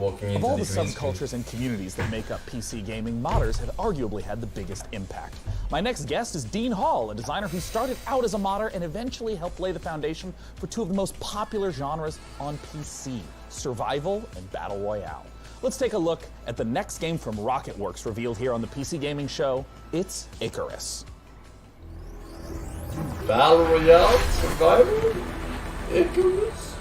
walking into Of all the green screen. subcultures and communities that make up PC gaming, modders have arguably had the biggest impact. My next guest is Dean Hall, a designer who started out as a modder and eventually helped lay the foundation for two of the most popular genres on PC, survival and battle royale. Let's take a look at the next game from Rocketworks revealed here on the PC Gaming Show. It's Icarus. Battle royale, survival, Icarus.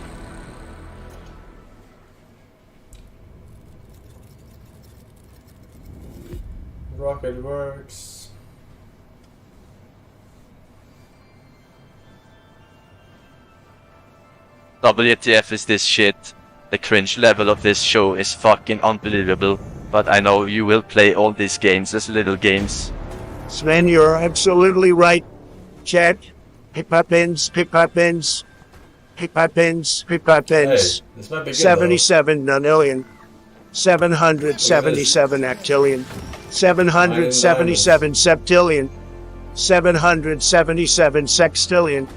Rocketworks. WTF is this shit? The cringe level of this show is fucking unbelievable, but I know you will play all these games as little games. Sven, you're absolutely right. Chat, pick my pins, pick my pins, pick my pins, pick my pins. Hey, this might be good, 77 nonillion, 777 octillion, 777 septillion, 777 sextillion,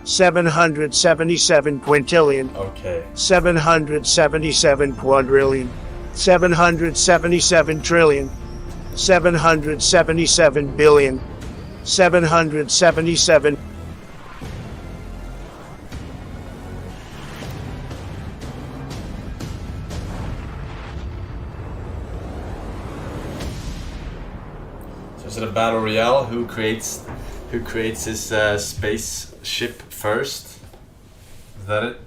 777 quintillion, Okay. 777 quadrillion, 777 trillion, 777 billion, 777. So is it a battle royale? Who creates his spaceship first? Is that it?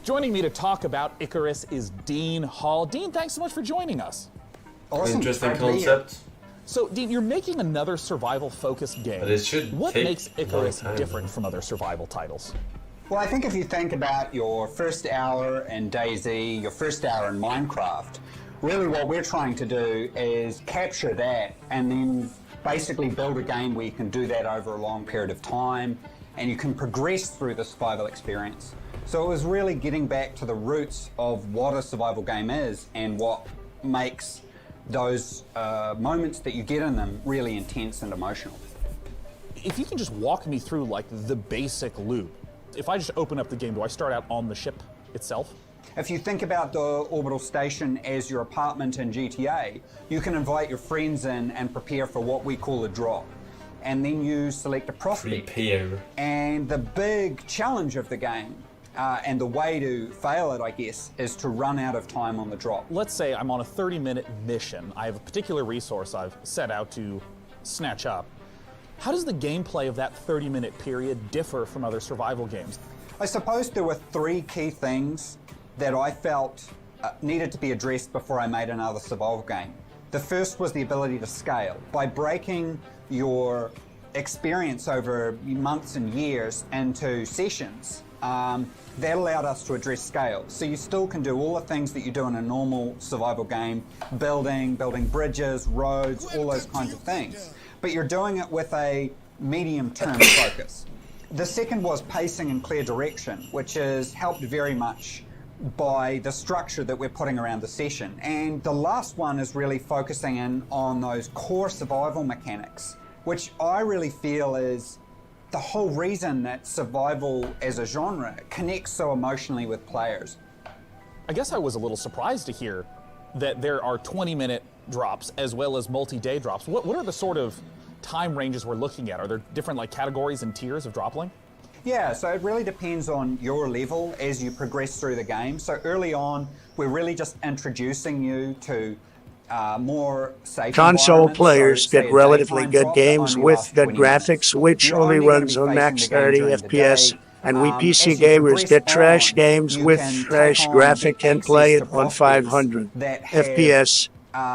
Joining me to talk about Icarus is Dean Hall. Dean, thanks so much for joining us. Awesome. Interesting Glad to be here. concept. So, Dean, you're making another survival-focused game. But it should What take makes a long Icarus time. different from other survival titles? Well, I think if you think about your first hour in DayZ, your first hour in Minecraft, really what we're trying to do is capture that and then basically build a game where you can do that over a long period of time and you can progress through the survival experience. So it was really getting back to the roots of what a survival game is and what makes those moments that you get in them really intense and emotional. If you can just walk me through like the basic loop. If I just open up the game, do I start out on the ship itself? If you think about the orbital station as your apartment in GTA, you can invite your friends in and prepare for what we call a drop. And then you select a prospect. Prepare. And the big challenge of the game, and the way to fail it, I guess, is to run out of time on the drop. Let's say I'm on a 30-minute mission. I have a particular resource I've set out to snatch up. How does the gameplay of that 30-minute period differ from other survival games? I suppose there were three key things that I felt needed to be addressed before I made another survival game. The first was the ability to scale. By breaking your experience over months and years into sessions, that allowed us to address scale. So you still can do all the things that you do in a normal survival game, building bridges, roads, all those kinds of things. But you're doing it with a medium-term focus. The second was pacing and clear direction, which is helped very much by the structure that we're putting around the session. And the last one is really focusing in on those core survival mechanics, which I really feel is the whole reason that survival as a genre connects so emotionally with players. I guess I was a little surprised to hear that there are 20-minute drops as well as multi-day drops. What are the sort of time ranges we're looking at? Are there different like categories and tiers of drop length? Yeah, so it really depends on your level as you progress through the game. So early on, we're really just introducing you to more safe Console environments. players So, say get a relatively daytime good drop that games only with lasts good 20 minutes. graphics, which You're only only gonna runs be on facing max the game 30 during the FPS. day. And we As PC you gamers progress get trash on, games you with can trash take on graphic the and play it access to on properties 500 that have, FPS.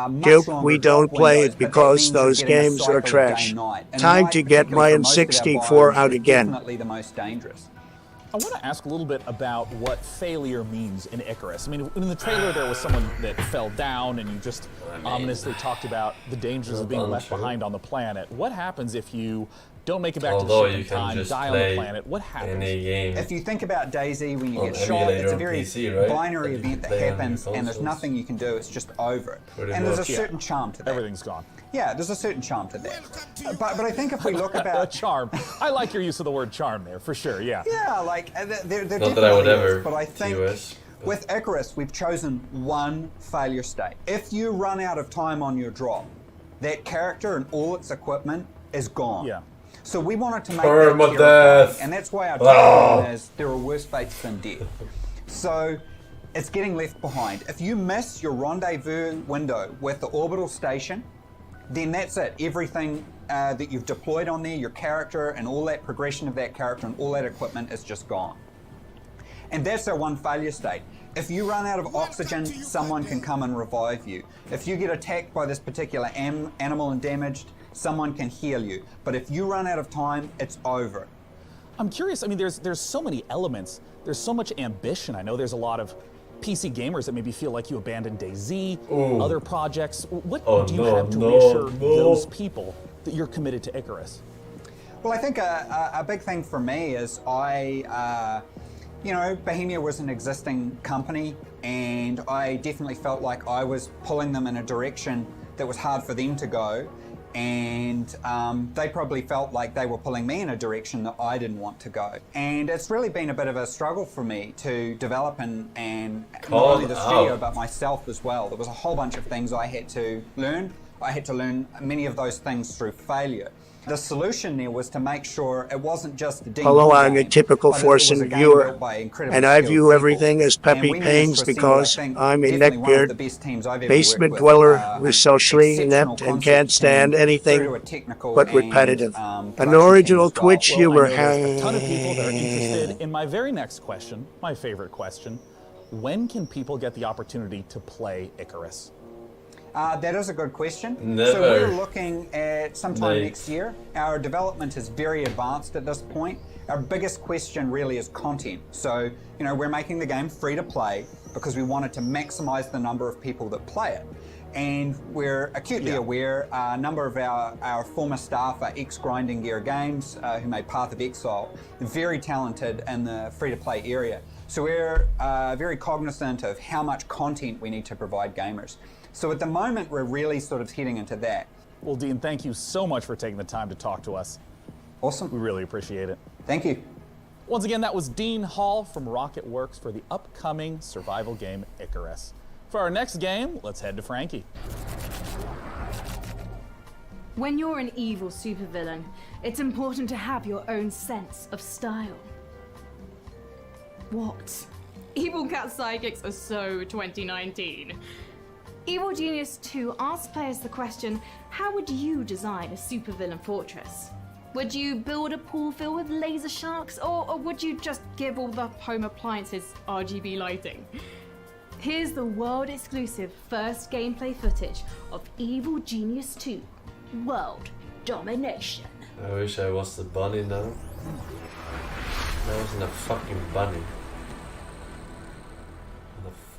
much Joke, longer we drop don't play windows, it but that because means you're those getting a games cycle are of trash. day-night. And Time night, to get particularly my for most of our N64 biomes, out is again. Definitely the most dangerous. I want to ask a little bit about what failure means in Icarus. I mean, in the trailer there was someone that fell down and you just ominously talked about the dangers of being left behind on the planet. What happens if you don't make it back Although to the you ship in can time, just die on the play planet, what happens? any game. If you think about DayZ, when you On get shot, it's emulator a on very PC, right? binary That you event that play on happens, your and there's consoles. nothing you can do. It's just over. Pretty And there's a much. certain charm to that. Everything's gone. Yeah, there's a certain charm to that. But I think if we look A about charm. I like your use of the word charm there, for sure, yeah. yeah, like there Not that I would definitely ever is, but I think TOS. with Icarus, we've chosen one failure state. If you run out of time on your drop, that character and all its equipment is gone. Yeah. So we wanted to make Permadeath. that terrifying, and that's why our tagline is there are worse fates than death. So it's getting left behind. If you miss your rendezvous window with the orbital station, then that's it. Everything that you've deployed on there, your character and all that progression of that character and all that equipment is just gone. And that's our one failure state. If you run out of oxygen, someone can come and revive you. If you get attacked by this particular animal and damaged, someone can heal you. But if you run out of time, it's over. I'm curious, I mean, there's so many elements. There's so much ambition. I know there's a lot of PC gamers that maybe feel like you abandoned DayZ, Ooh. other projects. What Oh, do you no, have to no, reassure no. those people that you're committed to Icarus? Well, I think a big thing for me is you know, Bohemia was an existing company, and I definitely felt like I was pulling them in a direction that was hard for them to go, and they probably felt like they were pulling me in a direction that I didn't want to go. And it's really been a bit of a struggle for me to develop and not only the studio but myself as well. There was a whole bunch of things I had to learn. I had to learn many of those things through failure. The solution there was to make sure it wasn't just the Hello, I'm a game, typical but it was a Forsen game viewer, built by incredibly and I skilled view people. everything as And Peppy we managed Pains to assemble, because I think, I'm a definitely one of the neckbeard best teams I've ever basement worked with, dweller who's socially exceptional inept and concept can't stand team, anything through to a technical but and, repetitive. An production original team as well. Twitch Well, humor. I know there's a ton of people that are interested in my very next question, my favorite question. When can people get the opportunity to play Icarus? That is a good question. Never. So we're looking at sometime Like- next year. Our development is very advanced at this point. Our biggest question really is content. So, you know, we're making the game free to play because we wanted to maximize the number of people that play it. And we're acutely aware a number of our former staff are ex-Grinding Gear Games who made Path of Exile, very talented in the free-to-play area. So we're very cognizant of how much content we need to provide gamers. So at the moment, we're really sort of heading into that. Well, Dean, thank you so much for taking the time to talk to us. Awesome. We really appreciate it. Thank you. Once again, that was Dean Hall from Rocket Works for the upcoming survival game Icarus. For our next game, let's head to Frankie. When you're an evil supervillain, it's important to have your own sense of style. What? Evil Cat Psychics are so 2019. Evil Genius 2 asks players the question, how would you design a supervillain fortress? Would you build a pool filled with laser sharks, or would you just give all the home appliances RGB lighting? Here's the world-exclusive first gameplay footage of Evil Genius 2, World Domination. I wish I was the bunny now. I wasn't a fucking bunny.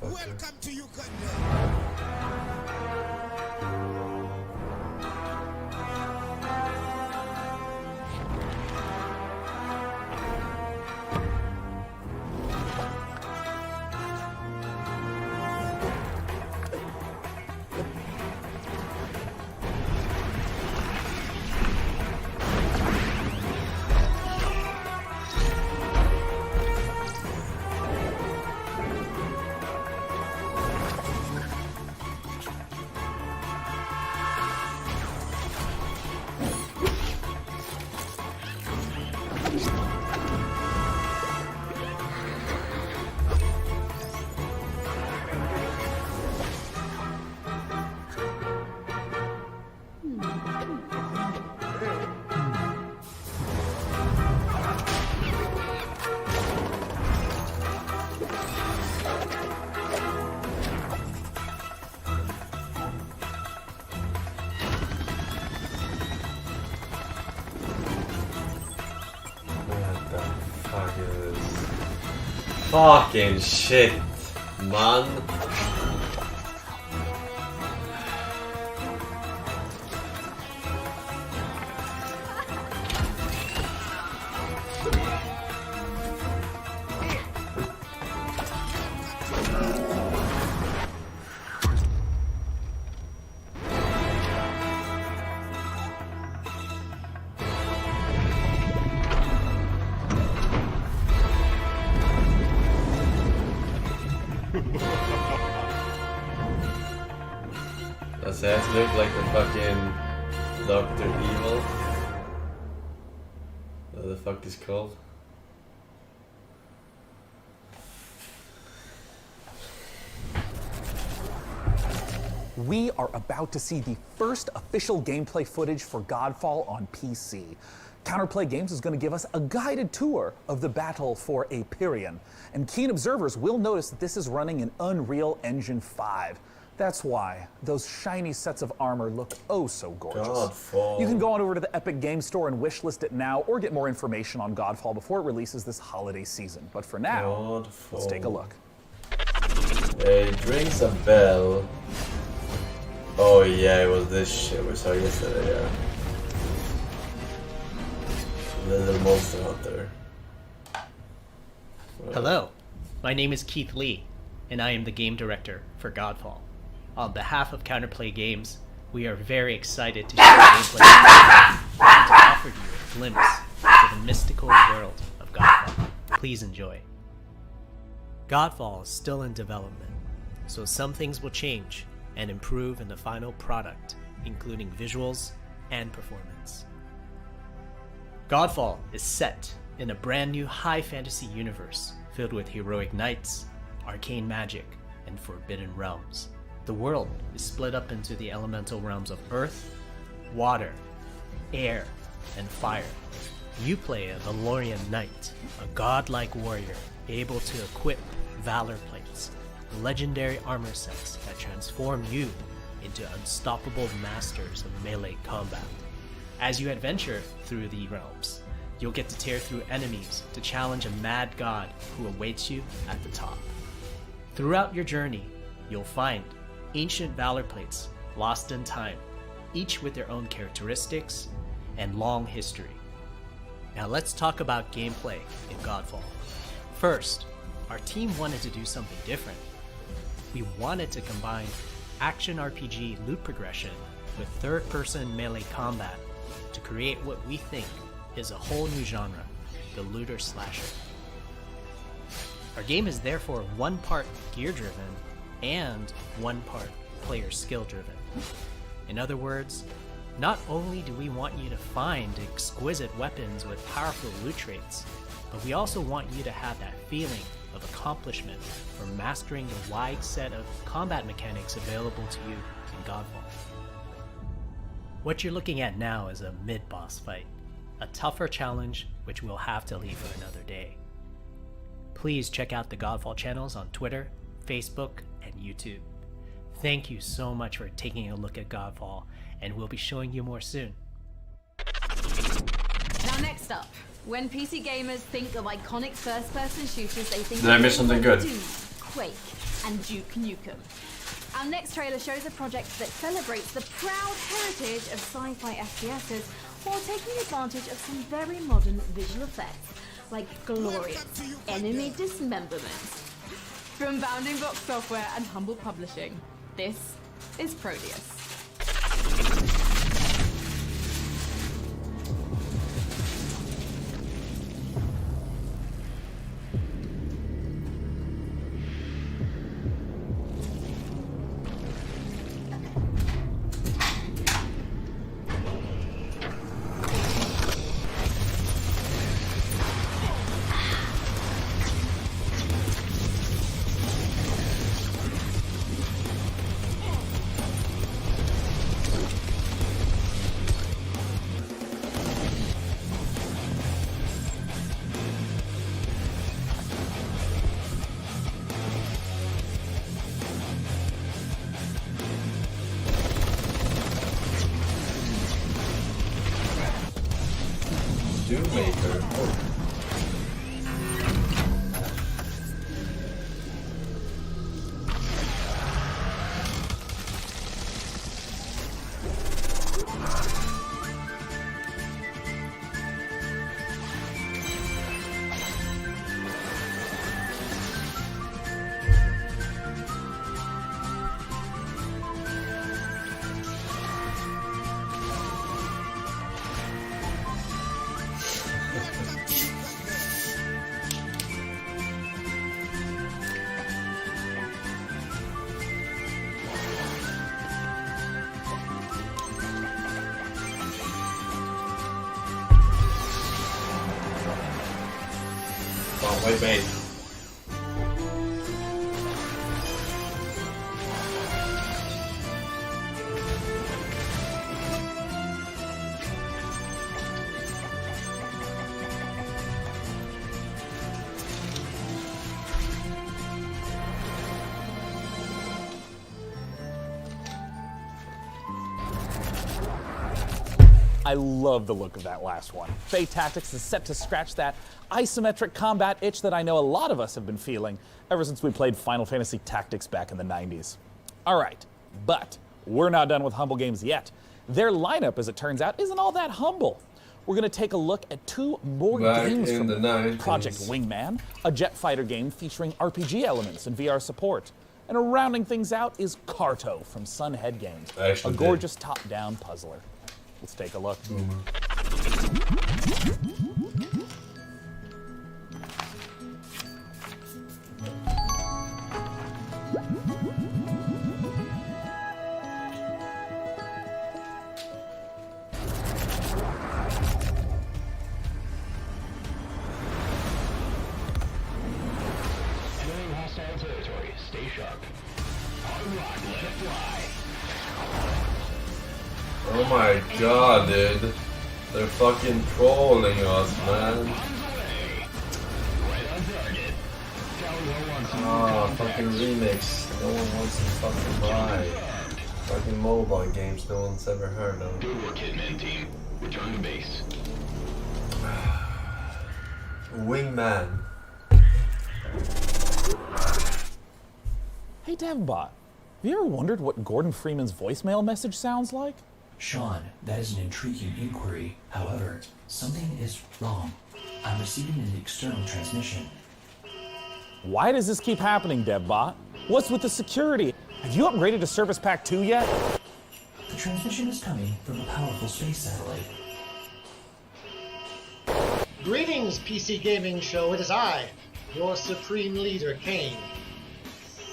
Motherfucker. Welcome to Uganda. What the fuck is this? Fucking shit, man. His hands look like the fucking Dr. Evil. What the fuck is called? We are about to see the first official gameplay footage for Godfall on PC. Counterplay Games is going to give us a guided tour of the battle for Aperion, and keen observers will notice that this is running in Unreal Engine 5. That's why those shiny sets of armor look oh so gorgeous. Godfall. You can go on over to the Epic Games Store and wishlist it now, or get more information on Godfall before it releases this holiday season. But for now, Godfall. let's take a look. It rings a bell. Oh yeah, it was this shit we saw yesterday, yeah. Little Monster Hunter. Hello, my name is Keith Lee, and I am the game director for Godfall. On behalf of Counterplay Games, we are very excited to share gameplay and to offer you a glimpse into the mystical world of Godfall. Please enjoy. Godfall is still in development, so some things will change and improve in the final product, including visuals and performance. Godfall is set in a brand new high fantasy universe filled with heroic knights, arcane magic, and forbidden realms. The world is split up into the elemental realms of earth, water, air, and fire. You play a Valorian knight, a godlike warrior able to equip valor plates, legendary armor sets that transform you into unstoppable masters of melee combat. As you adventure through the realms, you'll get to tear through enemies to challenge a mad god who awaits you at the top. Throughout your journey, you'll find ancient valor plates lost in time, each with their own characteristics and long history. Now let's talk about gameplay in Godfall. First, our team wanted to do something different. We wanted to combine action RPG loot progression with third-person melee combat to create what we think is a whole new genre, the looter slasher. Our game is therefore one part gear-driven and one part player skill-driven. In other words, not only do we want you to find exquisite weapons with powerful loot traits, but we also want you to have that feeling of accomplishment for mastering the wide set of combat mechanics available to you in Godfall. What you're looking at now is a mid-boss fight, a tougher challenge which we'll have to leave for another day. Please check out the Godfall channels on Twitter, Facebook, and YouTube. Thank you so much for taking a look at Godfall, and we'll be showing you more soon. Now next up, when PC gamers think of iconic first-person shooters, they think Did I miss something good? Doom, Quake, and Duke Nukem. Our next trailer shows a project that celebrates the proud heritage of sci-fi FPSs while taking advantage of some very modern visual effects, like glorious enemy dismemberment. From Bounding Box Software and Humble Publishing, this is Proteus. Maker. Oh. Wait. I love the look of that last one. Faye Tactics is set to scratch that isometric combat itch that I know a lot of us have been feeling ever since we played Final Fantasy Tactics back in the 90s. All right, but we're not done with humble games yet. Their lineup, as it turns out, isn't all that humble. We're going to take a look at 2 more games from them. Project Wingman, a jet fighter game featuring RPG elements and VR support. And rounding things out is Carto from Sunhead Games, a gorgeous top-down puzzler. Let's take a look. Entering hostile territory. Stay sharp. Hard rock, let it fly. Oh my god, dude. They're fucking trolling us, man. Ah, fucking remix. No one wants to fucking buy. Fucking mobile games no one's ever heard of. Good work, Hitman team. Return to base. Wingman. Hey, DevBot, have you ever wondered what Gordon Freeman's voicemail message sounds like? Sean, that is an intriguing inquiry. However, something is wrong. I'm receiving an external transmission. Why does this keep happening, DevBot? What's with the security? Have you upgraded to Service Pack 2 yet? The transmission is coming from a powerful space satellite. Greetings, PC Gaming Show. It is I, your supreme leader, Kane.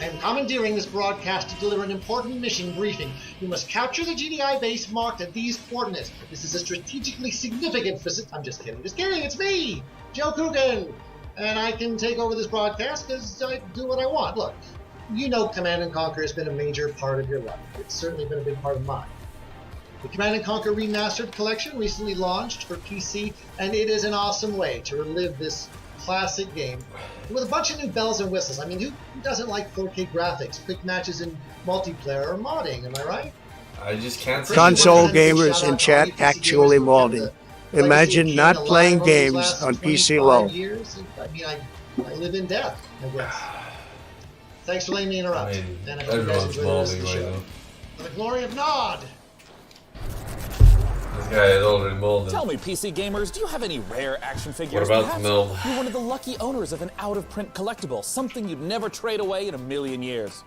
I am commandeering this broadcast to deliver an important mission briefing. You must capture the GDI base marked at these coordinates. This is a strategically significant visit. I'm just kidding, it's me, Joe Coogan. And I can take over this broadcast because I do what I want. Look, you know Command & Conquer has been a major part of your life. It's certainly been a big part of mine. The Command & Conquer Remastered Collection recently launched for PC, and it is an awesome way to relive this classic game with a bunch of new bells and whistles. I mean, who doesn't like 4K graphics, quick matches in multiplayer, or modding, am I right? I just can't say Console gamers in chat actually modding. Imagine not playing games on PC low. I mean, I live in death, I guess. Thanks for letting me interrupt. I mean, and I hope you guys enjoy the rest of the show. For the glory of Nod! This guy is already molded. Tell me, PC gamers, do you have any rare action figures? What about Perhaps Mill? you're one of the lucky owners of an out-of-print collectible, something you'd never trade away in a million years.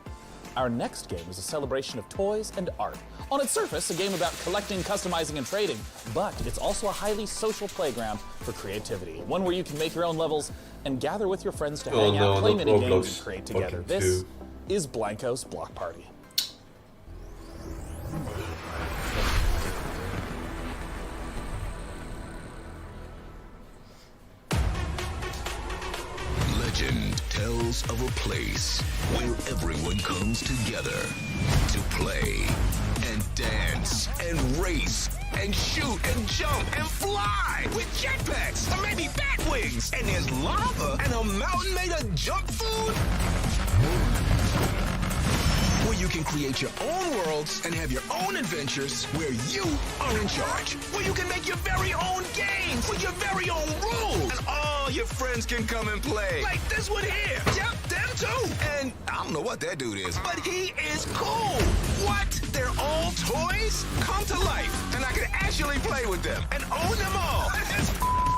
Our next game is a celebration of toys and art. On its surface, a game about collecting, customizing, and trading, but it's also a highly social playground for creativity. One where you can make your own levels and gather with your friends to hang out, play mini games, and create together. This is Blanco's Block Party. Legend tells of a place where everyone comes together to play and dance and race and shoot and jump and fly with jetpacks or maybe bat wings. And there's lava and a mountain made of junk food where you can create your own worlds and have your own adventures where you are in charge, where you can make your very own games with your very own rules, and all your friends can come and play. Like this one here. Yep, them too. And I don't know what that dude is, but he is cool. What? They're all toys? Come to life, and I can actually play with them and own them all.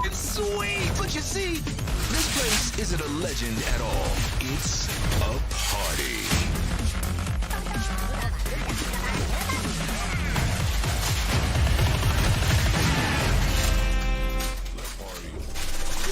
It's sweet. But you see, this place isn't a legend at all. It's a party.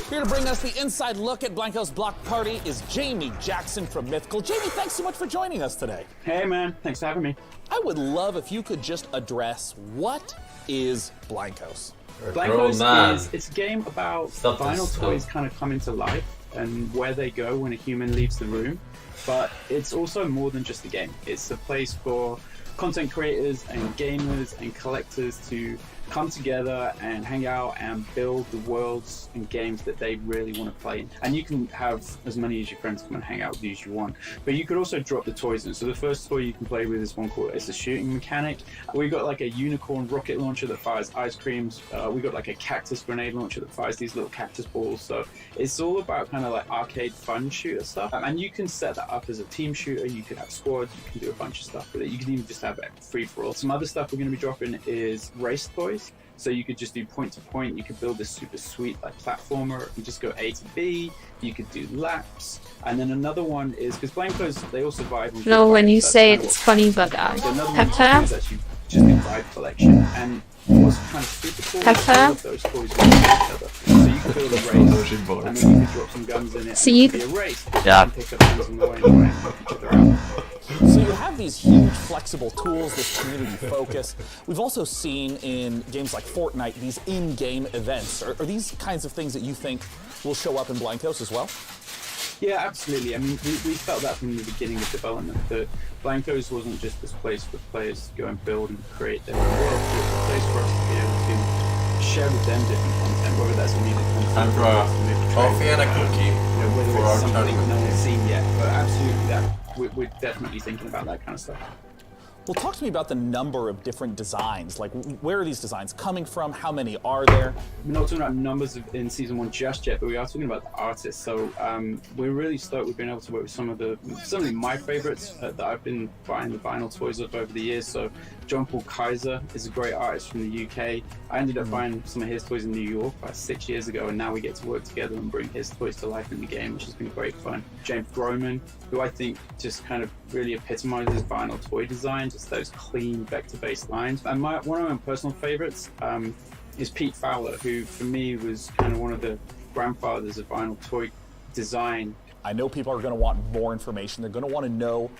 Here to bring us the inside look at Blanco's Block Party is Jamie Jackson from Mythical. Jamie, thanks so much for joining us today. Hey man, thanks for having me. I would love if you could just address what is Blancos? Blancos is it's a game about vinyl toys kind of coming to life and where they go when a human leaves the room. But it's also more than just a game. It's a place for content creators and gamers and collectors to come together and hang out and build the worlds and games that they really want to play in. And you can have as many as your friends come and hang out with you as you want. But you could also drop the toys in. So the first toy you can play with is one called, it's a shooting mechanic. We got like a unicorn rocket launcher that fires ice creams. We got like a cactus grenade launcher that fires these little cactus balls. So it's all about kind of like arcade fun shooter stuff. And you can set that up as a team shooter. You could have squads. You can do a bunch of stuff with it. You can even just have it free for all. Some other stuff we're going to be dropping is race toys. So you could just do point to point. You could build this super sweet like platformer. You just go A to B. You could do laps. And then another one is because Blancos, they all survive. No, when you say it's funny, but Pepper. Just a vibe collection. And what's kind of super cool is all of those toys work with each other. So you can build a race, and then you can drop some guns in it. Seed. And it can be a race. Yeah. You can pick up guns on the way and help each other out. So you have these huge flexible tools, this community focus. We've also seen in games like Fortnite these in-game events. Are these kinds of things that you think will show up in Blancos as well? Yeah, absolutely. I mean, we felt that from the beginning of development, that Blancos wasn't just this place for players to go and build and create their own world. It was a place for us to be able to share with them different content, whether that's music content. Time for a coffee and a cookie. Whether for it's our something tournament. no one's seen yet. But absolutely, that we're definitely thinking about that kind of stuff. Well, talk to me about the number of different designs. Like, where are these designs coming from? How many are there? We're not talking about numbers in season 1 just yet, but we are talking about the artists. So we're really stoked we've been able to work with certainly my favorites that I've been buying the vinyl toys of over the years. So John Paul Kaiser is a great artist from the UK. I ended up buying some of his toys in New York about 6 years ago, and now we get to work together and bring his toys to life in the game, which has been great fun. James Groman, who I think just kind of really epitomizes vinyl toy design, just those clean vector-based lines. And one of my personal favorites is Pete Fowler, who for me was kind of one of the grandfathers of vinyl toy design. I know people are going to want more information. They're going to want to know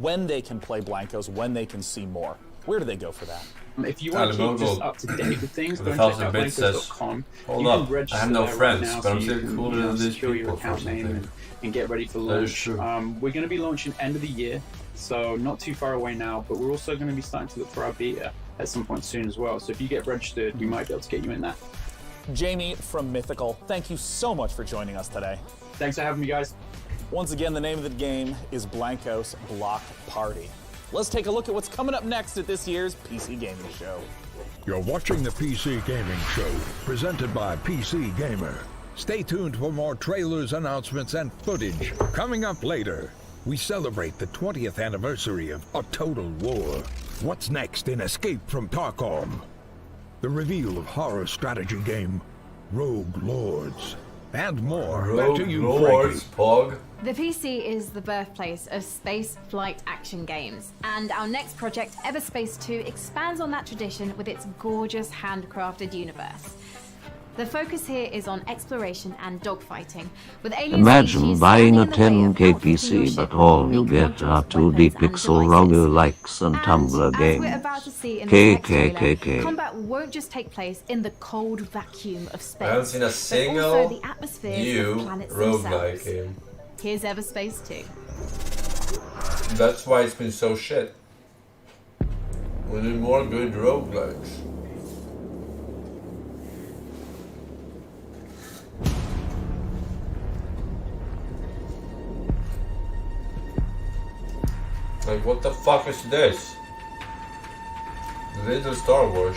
when they can play Blancos, when they can see more. Where do they go for that? If you want to keep just up to date with things, go and check out Blancos.com. Hold you up, can register I have no there friends, right now, but I'm so you still can, cooler than these secure your people for account name something. and get ready for That is launch. true. We're going to be launching end of the year, so not too far away now, but we're also going to be starting to look for our beta at some point soon as well. So if you get registered, we might be able to get you in that. Jamie from Mythical, thank you so much for joining us today. Thanks for having me, guys. Once again, the name of the game is Blancos Block Party. Let's take a look at what's coming up next at this year's PC Gaming Show. You're watching the PC Gaming Show, presented by PC Gamer. Stay tuned for more trailers, announcements, and footage. Coming up later, we celebrate the 20th anniversary of A Total War. What's next in Escape from Tarkov? The reveal of horror strategy game Rogue Lords. And more. Back to you, Lords, Pog. The PC is the birthplace of space flight action games, and our next project, Everspace 2, expands on that tradition with its gorgeous handcrafted universe. The focus here is on exploration and dogfighting, with alien Imagine species buying a standing in the way of 10K outfitting your PC, ship but all with you unique get are modules, 2D weapons, and pixel devices. roguelikes and Tumblr As we're games. about to see in the next trailer, KKKK. combat won't just take place in the cold vacuum of space, I haven't seen a but single also the atmospheres new of planets roguelike themselves. game. Here's Everspace 2. That's why it's been so shit. We need more good roguelikes. Like, what the fuck is this? Little Star Wars.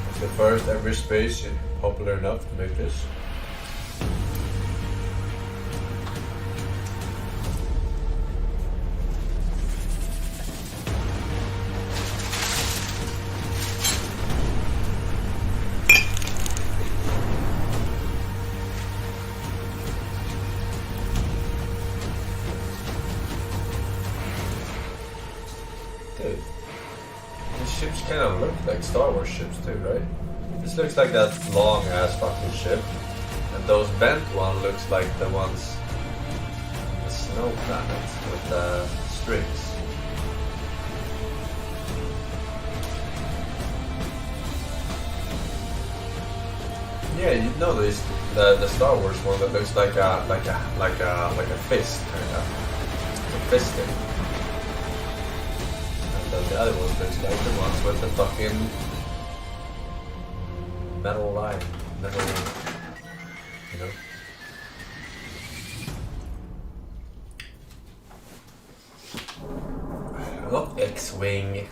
It's the first ever space popular enough to make this. Dude, these ships kind of look like Star Wars ships too, right? This looks like that long ass fucking ship. And those bent one looks like the ones, the snow planets with the strings. Yeah, you know this the Star Wars one that looks like a fist, kind of a fisting. And then the other ones looks like the ones with the fucking metal line, metal, you know. Look, X-Wing.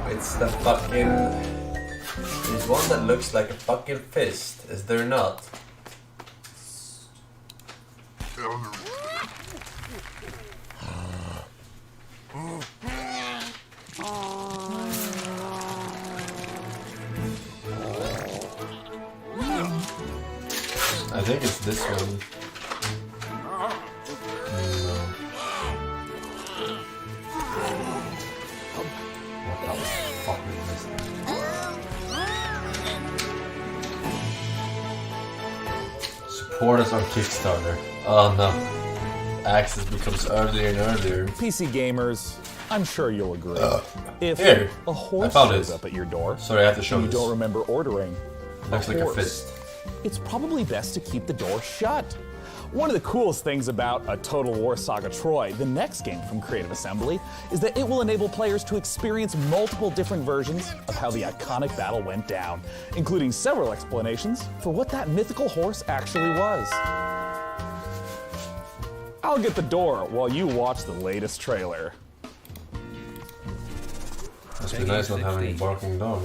It's the fucking... There's one that looks like a fucking fist, is there not? I think it's this one. Support us on Kickstarter. Oh no. Access becomes earlier and earlier. PC gamers, I'm sure you'll agree. If Here, a horse I found shows this. up at your door, Sorry, I have to show and you this. don't remember ordering Looks like a horse, fist. it's probably best to keep the door shut. One of the coolest things about A Total War Saga Troy, the next game from Creative Assembly, is that it will enable players to experience multiple different versions of how the iconic battle went down, including several explanations for what that mythical horse actually was. I'll get the door while you watch the latest trailer. Must be nice not having a barking dog.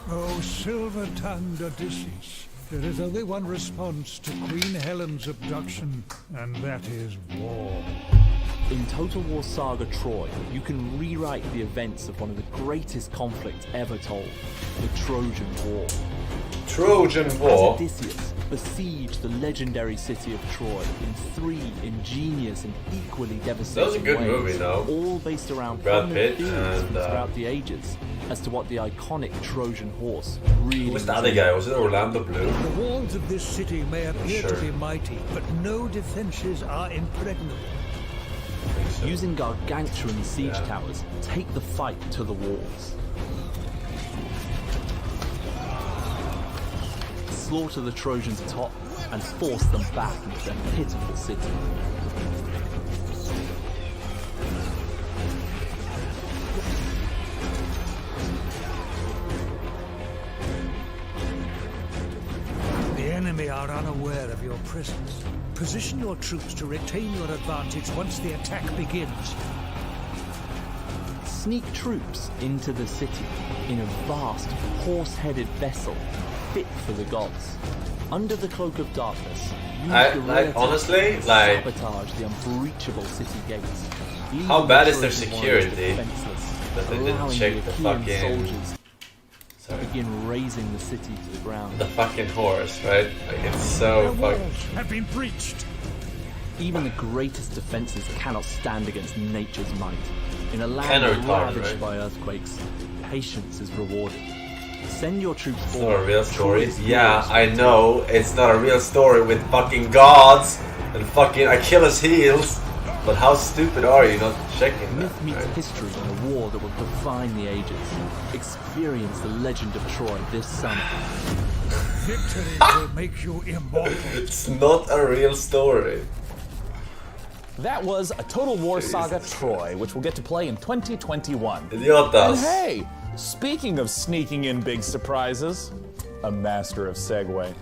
Oh, silver-tongued Odysseus. There is only one response to Queen Helen's abduction, and that is war. In Total War Saga Troy, you can rewrite the events of one of the greatest conflicts ever told, the Trojan War. Trojan War? As Odysseus besieged the legendary city of Troy in 3 ingenious and equally devastating That was a good ways, movie, though. all based around Brad common Pitt theories and, from throughout the ages as to what the iconic Trojan horse really Who was the other guy? Was it Orlando Bloom? The walls of this city may appear Sure. to be mighty, but no defenses are impregnable. Using gargantuan siege towers, take the fight to the walls. Slaughter the Trojans atop and force them back into their pitiful city. The enemy are unaware of your presence. Position your troops to retain your advantage once the attack begins. Sneak troops into the city in a vast, horse-headed vessel fit for the gods. Under the cloak of darkness, use guerrilla honestly, tactics to like, sabotage the unbreachable city gates. how Leaving bad the is their Trojan warriors security defenseless, that they didn't allowing check the the Achaean fucking soldiers begin razing the city to the ground. the fucking horse, right? Like it's so fucking. Have been breached. Even the greatest defenses cannot stand against nature's might. In a land Kinda retarded, ravaged right? by earthquakes, patience is rewarded. Send your troops It's not forward. a real story. Troy's Yeah, heroes I know it's not a real story with fucking gods and fucking Achilles' heels. But how stupid are you not checking that? Myth meets right? history in a war that will define the ages. Experience the legend of Troy this summer. Victory will make you immortal. It's not a real story. That was A Total War Saga Troy, which we'll get to play in 2021. Idiotas. And hey, speaking of sneaking in big surprises, a master of segue.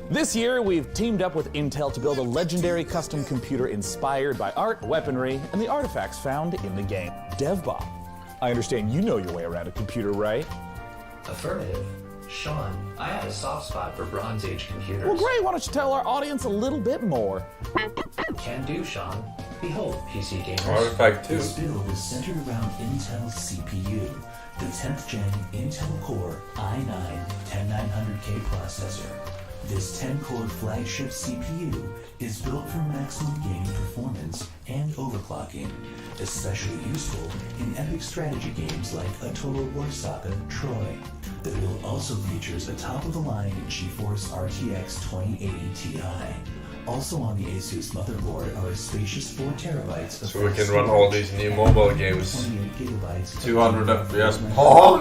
This year, we've teamed up with Intel to build a legendary custom computer inspired by art, weaponry, and the artifacts found in the game. DevBob, I understand you know your way around a computer, right? Affirmative. Sean, I have a soft spot for Bronze Age computers. Well, great. Why don't you tell our audience a little bit more? Can do, Sean. Behold, PC gamers. Artifact 2. This build is centered around Intel's CPU, the 10th gen Intel Core i9-10900K processor. This 10-core flagship CPU is built for maximum gaming performance and overclocking, especially useful in epic strategy games like A Total War Saga Troy. The build also features a top-of-the-line GeForce RTX 2080 Ti. Also on the Asus motherboard are a spacious 4 terabytes of So we can run all these new mobile games. 200 FPS. The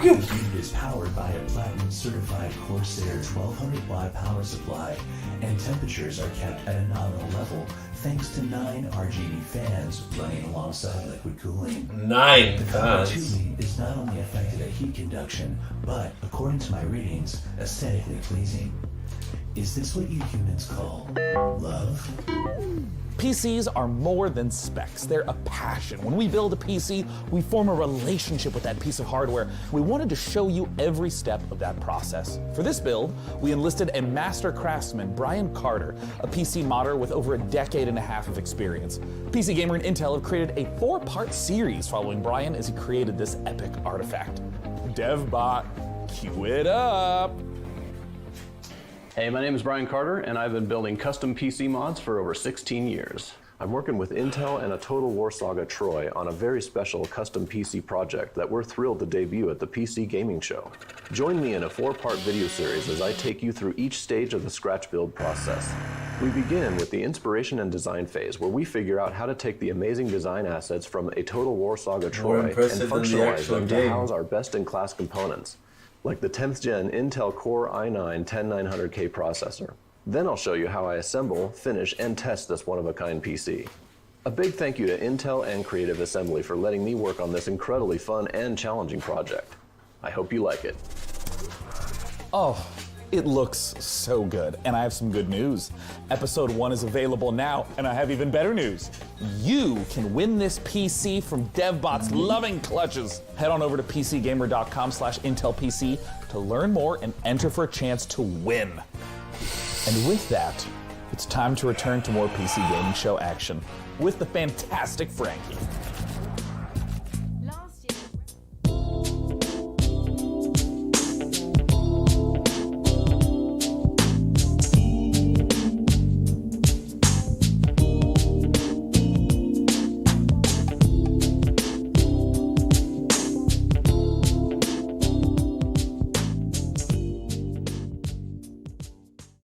unit is powered by a platinum-certified Corsair 1200-watt power supply, and temperatures are kept at a nominal level thanks to 9 RGB fans running alongside liquid cooling. 9 The fans? tubing is not only effective at heat conduction, but, according to my readings, aesthetically pleasing. Is this what you humans call love? PCs are more than specs, they're a passion. When we build a PC, we form a relationship with that piece of hardware. We wanted to show you every step of that process. For this build, we enlisted a master craftsman, Brian Carter, a PC modder with over a decade and a half of experience. PC Gamer and Intel have created a 4-part series following Brian as he created this epic artifact. DevBot, cue it up! Hey, my name is Brian Carter, and I've been building custom PC mods for over 16 years. I'm working with Intel and A Total War Saga Troy on a very special custom PC project that we're thrilled to debut at the PC Gaming Show. Join me in a 4-part video series as I take you through each stage of the scratch build process. We begin with the inspiration and design phase, where we figure out how to take the amazing design assets from A Total War Saga Troy and functionalize them to house our best-in-class components, like the 10th gen Intel Core i9 10900K processor. Then I'll show you how I assemble, finish, and test this one-of-a-kind PC. A big thank you to Intel and Creative Assembly for letting me work on this incredibly fun and challenging project. I hope you like it. Oh, it looks so good, and I have some good news. Episode 1 is available now, and I have even better news. You can win this PC from DevBot's loving clutches. Head on over to pcgamer.com/IntelPC to learn more and enter for a chance to win. And with that, it's time to return to more PC Gaming Show action with the fantastic Frankie.